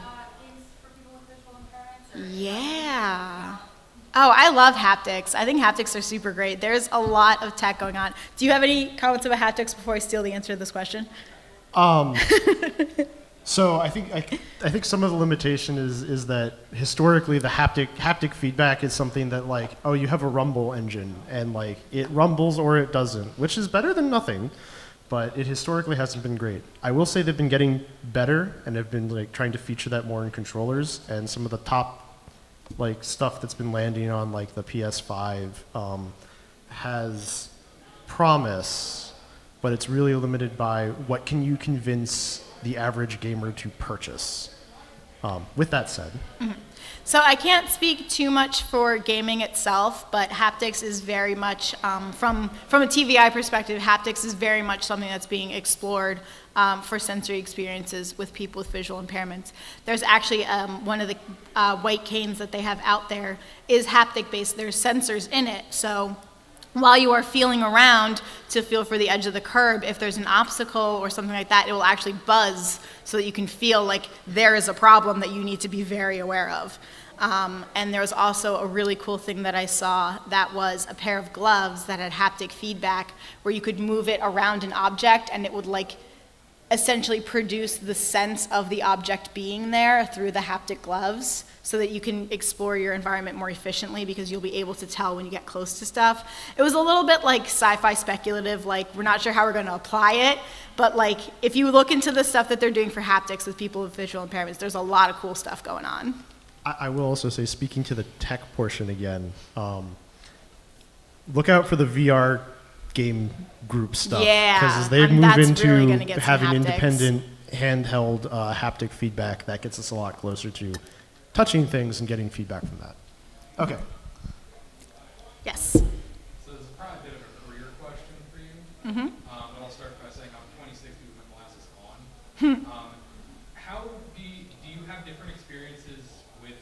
for people with visual impairments. Or Yeah. Oh, I love haptics. I think haptics are super great. There's a lot of tech going on. Do you have any comments about haptics before I steal the answer to this question? So I think some of the limitation is that historically the haptic feedback is something that you have a rumble engine and it rumbles or it doesn't, which is better than nothing, but it historically hasn't been great. I will say they've been getting better and have been trying to feature that more in controllers, and some of the top stuff that's been landing on the PS5 has promise, but it's really limited by what can you convince the average gamer to purchase. With that said. Mm-hmm. So I can't speak too much for gaming itself, but haptics is very much, from a TVI perspective, haptics is very much something that's being explored for sensory experiences with people with visual impairments. There's actually one of the white canes that they have out there is haptic based. There's sensors in it, so while you are feeling around to feel for the edge of the curb, if there's an obstacle or something like that, it will actually buzz so that you can feel like there is a problem that you need to be very aware of. And there was also a really cool thing that I saw that was a pair of gloves that had haptic feedback where you could move it around an object and it would essentially produce the sense of the object being there through the haptic gloves so that you can explore your environment more efficiently because you'll be able to tell when you get close to stuff. It was a little bit sci-fi speculative, we're not sure how we're going to apply it, but if you look into the stuff that they're doing for haptics with people with visual impairments, there's a lot of cool stuff going on. I will also say, speaking to the tech portion again, look out for the VR game group stuff. Yeah, Because as they move that's into really gonna get some having haptics. independent handheld haptic feedback, that gets us a lot closer to touching things and getting feedback from that. Okay. Yes. So this is probably a bit of a career question for you. But I'll start by saying I'm 2060 with my glasses on. How do you have different experiences with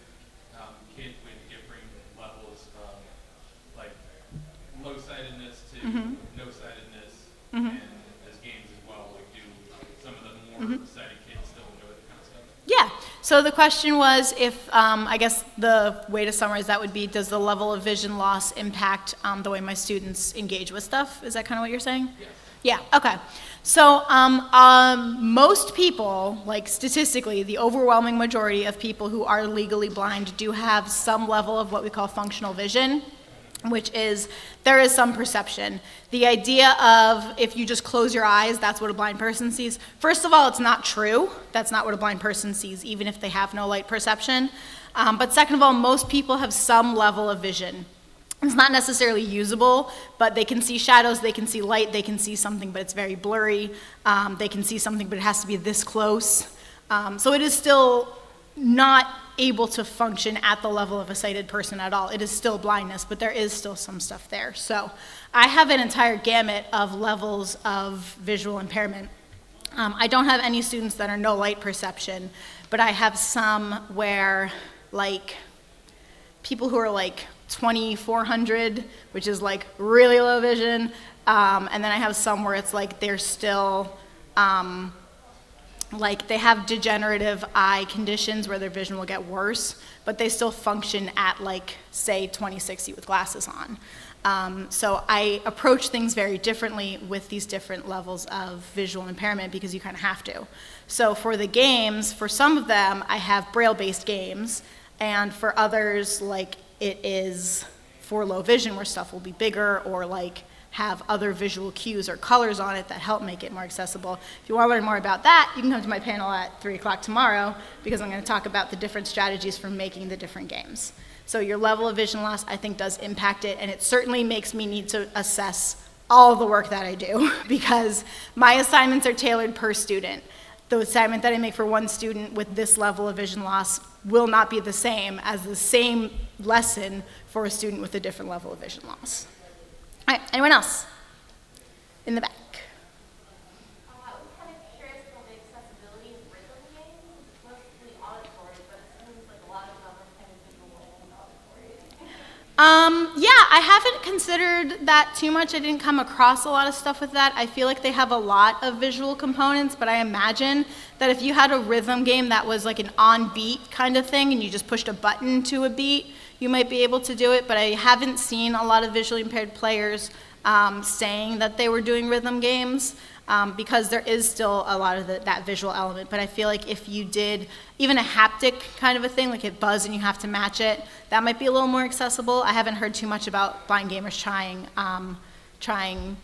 kids with different levels of like low-sightedness to no-sightedness, and as games as well? Like, do some of the more sighted kids still enjoy that kind of stuff? Yeah. So the question was if, I guess the way to summarize that would be, does the level of vision loss impact the way my students engage with stuff? Is that kind of what you're saying? Yes. Yeah, okay. So most people, like statistically, the overwhelming majority of people who are legally blind do have some level of what we call functional vision, which is there is some perception. The idea of if you just close your eyes, that's what a blind person sees. First of all, it's not true. That's not what a blind person sees, even if they have no light perception. But second of all, most people have some level of vision. It's not necessarily usable, but they can see shadows, they can see light, they can see something, but it's very blurry. They can see something, but it has to be this close. So it is still not able to function at the level of a sighted person at all. It is still blindness, but there is still some stuff there. So I have an entire gamut of levels of visual impairment. I don't have any students that are no light perception, but I have some where, like, people who are like 2400, which is like really low vision, and then I have some where it's like they're still, like they have degenerative eye conditions where their vision will get worse, but they still function at like, say, 20/60 with glasses on. So I approach things very differently with these different levels of visual impairment because you kind of have to. So for the games, for some of them, I have Braille-based games, and for others, like it is for low vision where stuff will be bigger or like have other visual cues or colors on it that help make it more accessible. If you want to learn more about that, you can come to my panel at 3 o'clock tomorrow because I'm going to talk about the different strategies for making the different games. So your level of vision loss, I think, does impact it, and it certainly makes me need to assess all the work that I do because my assignments are tailored per student. The assignment that I make for one student with this level of vision loss will not be the same as the same lesson for a student with a different level of vision loss. All right, anyone else? In the back. I was kind of curious about the accessibility of rhythm games. It's mostly auditory, but it seems like a lot of them are kind of visual and auditory. Yeah, I haven't considered that too much. I didn't come across a lot of stuff with that. I feel like they have a lot of visual components, but I imagine that if you had a rhythm game that was like an on-beat kind of thing and you just pushed a button to a beat, you might be able to do it, but I haven't seen a lot of visually impaired players saying that they were doing rhythm games because there is still a lot of that visual element. But I feel like if you did even a haptic kind of a thing, like it buzz and you have to match it, that might be a little more accessible. I haven't heard too much about blind gamers trying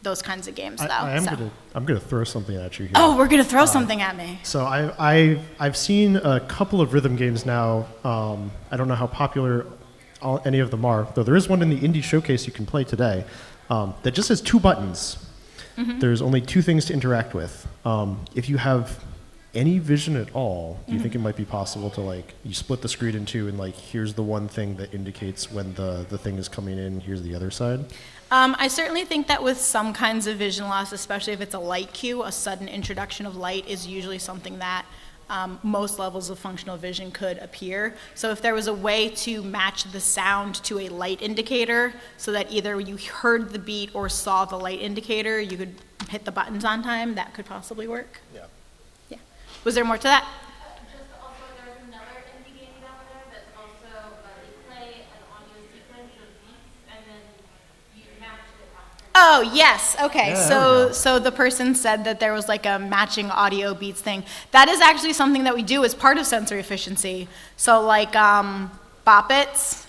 those kinds of games, though. I'm gonna throw something at you here. Oh, we're gonna throw something at me. So I've seen a couple of rhythm games now. I don't know how popular any of them are, though there is one in the indie showcase you can play today that just has 2 buttons. There's only 2 things to interact with. If you have any vision at all, do you think it might be possible to, like, you split the screen in 2 and like here's the one thing that indicates when the thing is coming in, here's the other side? I certainly think that with some kinds of vision loss, especially if it's a light cue, a sudden introduction of light is usually something that most levels of functional vision could appear. So if there was a way to match the sound to a light indicator so that either you heard the beat or saw the light indicator, you could hit the buttons on time, that could possibly work. Yeah. Yeah. Was there more to that? Just also, there's another indie game down there that's also, they play an audio sequence of beats, and then you match it after. Oh, yes. Okay. Yeah, there we go. So the person said that there was like a matching audio beats thing. That is actually something that we do as part of sensory efficiency. So like Bop Its,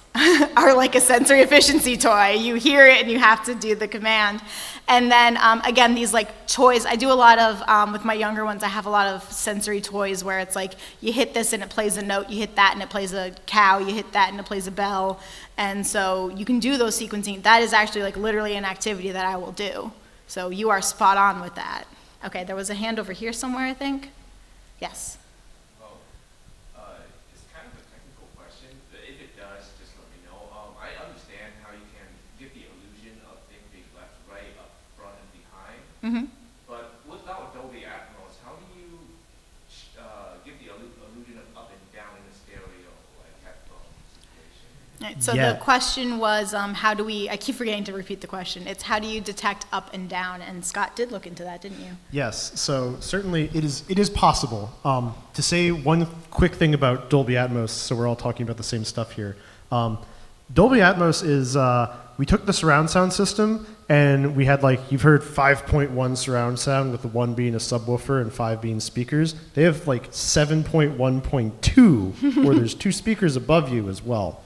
are like a sensory efficiency toy. You hear it and you have to do the command. And then again, these like toys, I do a lot of, with my younger ones, I have a lot of sensory toys where it's like you hit this and it plays a note, you hit that and it plays a cow, you hit that and it plays a bell. And so you can do those sequencing. That is actually like literally an activity that I will do. So you are spot on with that. Okay, there was a hand over here somewhere, I think. Yes. It's kind of a technical question. If it does, just let me know. I understand how you can give the illusion of things being left, right, up, front, and behind. Mm-hmm. But without Dolby Atmos, how do you give the illusion of up and down in a stereo, like headphone situation? Right, so Yeah. the question was, how do we, I keep forgetting to repeat the question. It's how do you detect up and down? And Scott did look into that, didn't you? Yes, so certainly it is possible. To say one quick thing about Dolby Atmos, so we're all talking about the same stuff here. Dolby Atmos is, we took the surround sound system and we had like, you've heard 5.1 surround sound with the 1 being a subwoofer and 5 being speakers. They have like 7.1.2 where there's 2 speakers above you as well.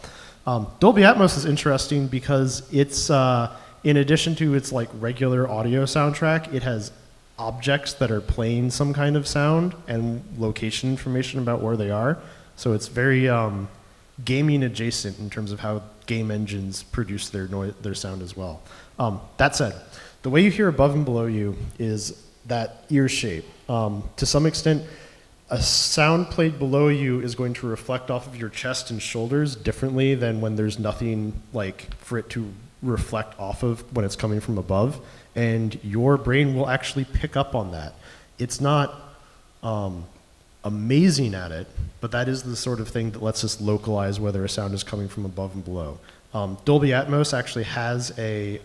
Dolby Atmos is interesting because it's, in addition to its like regular audio soundtrack, it has objects that are playing some kind of sound and location information about where they are. So it's very gaming adjacent in terms of how game engines produce their sound as well. That said, the way you hear above and below you is that ear shape. To some extent, a sound played below you is going to reflect off of your chest and shoulders differently than when there's nothing like for it to reflect off of when it's coming from above, and your brain will actually pick up on that. It's not amazing at it, but that is the sort of thing that lets us localize whether a sound is coming from above and below. Dolby Atmos actually has a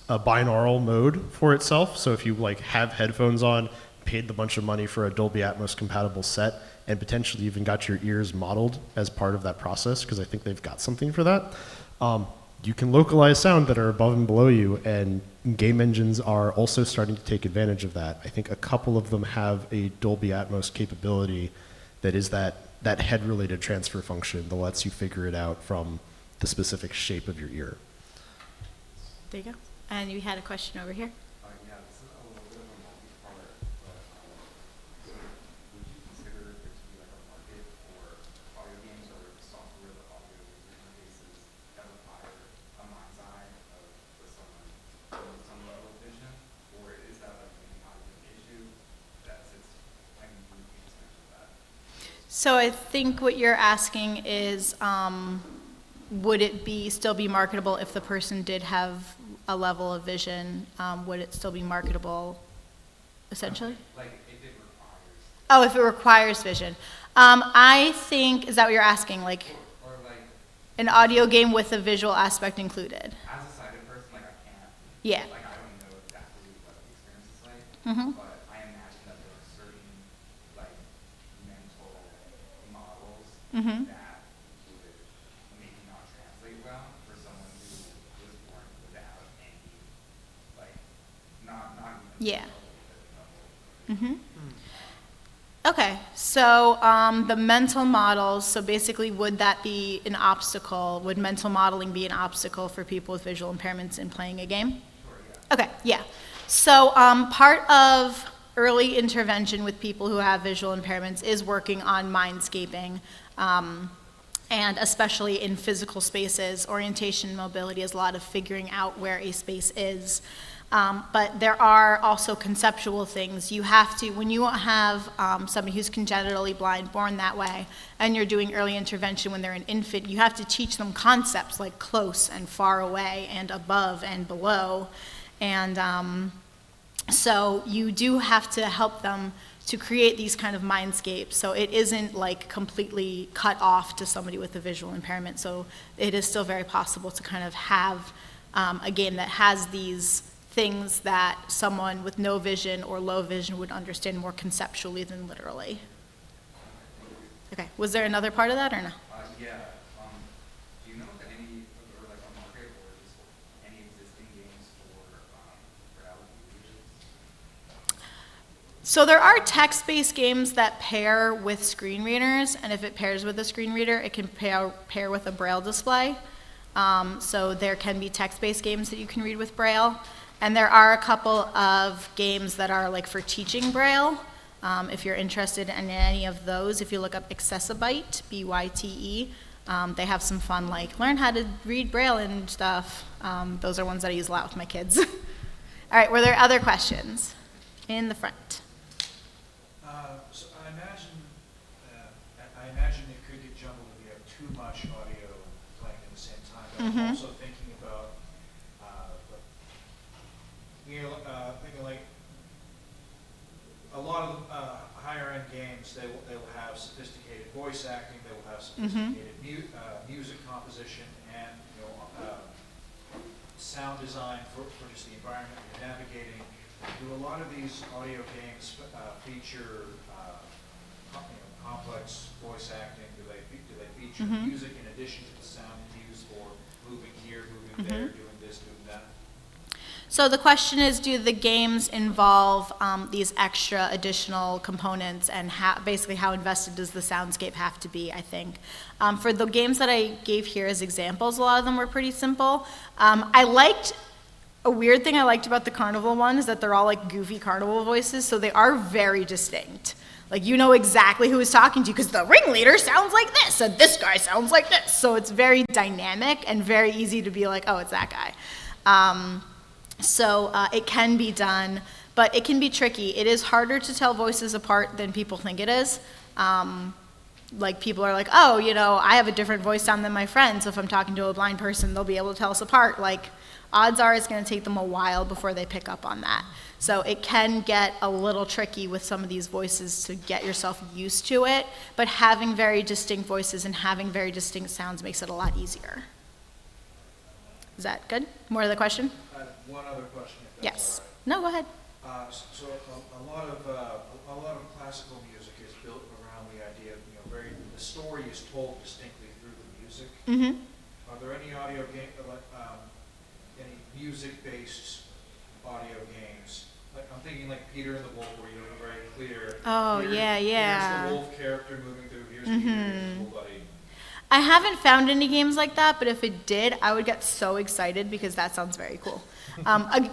binaural mode for itself, so if you like have headphones on, paid the bunch of money for a Dolby Atmos compatible set, and potentially even got your ears modeled as part of that process, because I think they've got something for that. You can localize sound that are above and below you, and game engines are also starting to take advantage of that. I think a couple of them have a Dolby Atmos capability that is that head-related transfer function that lets you figure it out from the specific shape of your ear. There you go. And you had a question over here. Yeah, this is a little bit of a multi-part, but so would you consider there to be like a market for audio games or software that audio interfaces that require a mind's eye with someone with some level of vision, or is that like maybe not even an issue that sits? I mean, you just mentioned that. So I think what you're asking is, would it still be marketable if the person did have a level of vision? Would it still be marketable, essentially? Like if it requires, Oh, if it requires vision. I think, is that what you're asking? Like or like an audio game with a visual aspect included? as a sighted person, like I can't, Yeah. like I don't know exactly what the experience is like, Mm-hmm. but I imagine that there are certain like mental models Mm-hmm. that would maybe not translate well for someone who was born without any like not even Yeah. level. Mm-hmm. Okay, so the mental models, so basically would that be an obstacle? Would mental modeling be an obstacle for people with visual impairments in playing a game? Sure, yeah. Okay, yeah. So part of early intervention with people who have visual impairments is working on mindscaping, and especially in physical spaces. Orientation and mobility is a lot of figuring out where a space is. But there are also conceptual things. You have to, when you have somebody who's congenitally blind, born that way, and you're doing early intervention when they're an infant, you have to teach them concepts like close and far away and above and below. And so you do have to help them to create these kind of mindscapes. So it isn't like completely cut off to somebody with a visual impairment. So it is still very possible to kind of have a game that has these things that someone with no vision or low vision would understand more conceptually than literally. Okay, was there another part of that or no? Yeah. Do you know if any or like a market or just any existing games for reality So there are text-based games that pair with screen readers, and if it pairs with a screen reader, it can pair with a Braille display. So there can be text-based games that you can read with Braille. And there are a couple of games that are like for teaching Braille. If you're interested in any of those, if you look up Accessibyte, B-Y-T-E, they have some fun, like learn how to read Braille and stuff. Those are ones that I use a lot with my kids. All right, were there other questions? In the front. So I imagine it could get jumbled if you have too much audio playing at the same time. But I'm also thinking about, thinking like a lot of higher end games, they will have sophisticated voice acting, they will have sophisticated music composition, and sound design for just the environment you're navigating. Do a lot of these audio games feature complex voice acting? Do they feature music in addition to the sound cues for moving here, moving there, doing this, doing that? So the question is, do the games involve these extra additional components, and basically how invested does the soundscape have to be, I think. For the games that I gave here as examples, a lot of them were pretty simple. A weird thing I liked about the carnival one is that they're all like goofy carnival voices, so they are very distinct. Like, you know exactly who is talking to you because the ringleader sounds like this and this guy sounds like this. So it's very dynamic and very easy to be like, oh, it's that guy. So it can be done, but it can be tricky. It is harder to tell voices apart than people think it is. Like, people are like, oh, I have a different voice sound than my friend, so if I'm talking to a blind person, they'll be able to tell us apart. Like, odds are it's going to take them a while before they pick up on that. So it can get a little tricky with some of these voices to get yourself used to it, but having very distinct voices and having very distinct sounds makes it a lot easier. Is that good? More of the question? I have one other question, if that's Yes. all right. No, go ahead. So a lot of classical music is built around the idea of, the story is told distinctly through the music. Mm-hmm. Are there any any music-based audio games? Like, I'm thinking like Peter and the Wolf, where you have a very clear. Oh, yeah. Here's the wolf character moving through. Here's Peter, here's the wolf buddy. I haven't found any games like that, but if it did, I would get so excited because that sounds very cool.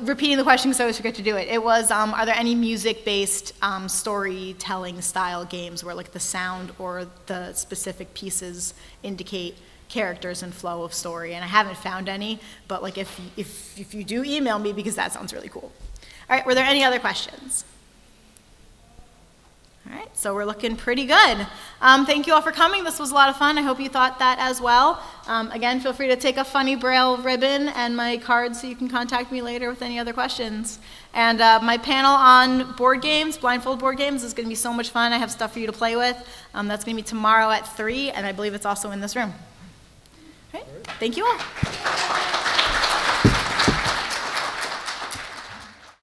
Repeating the question because I always forget to do it. It was, are there any music-based storytelling style games where like the sound or the specific pieces indicate characters and flow of story? And I haven't found any, but like if you do, email me because that sounds really cool. All right, were there any other questions? All right, so we're looking pretty good. Thank you all for coming. This was a lot of fun. I hope you thought that as well. Again, feel free to take a funny Braille ribbon and my card so you can contact me later with any other questions. And my panel on board games, blindfold board games, is going to be so much fun. I have stuff for you to play with. That's going to be tomorrow at 3, and I believe it's also in this room. All right, thank you all.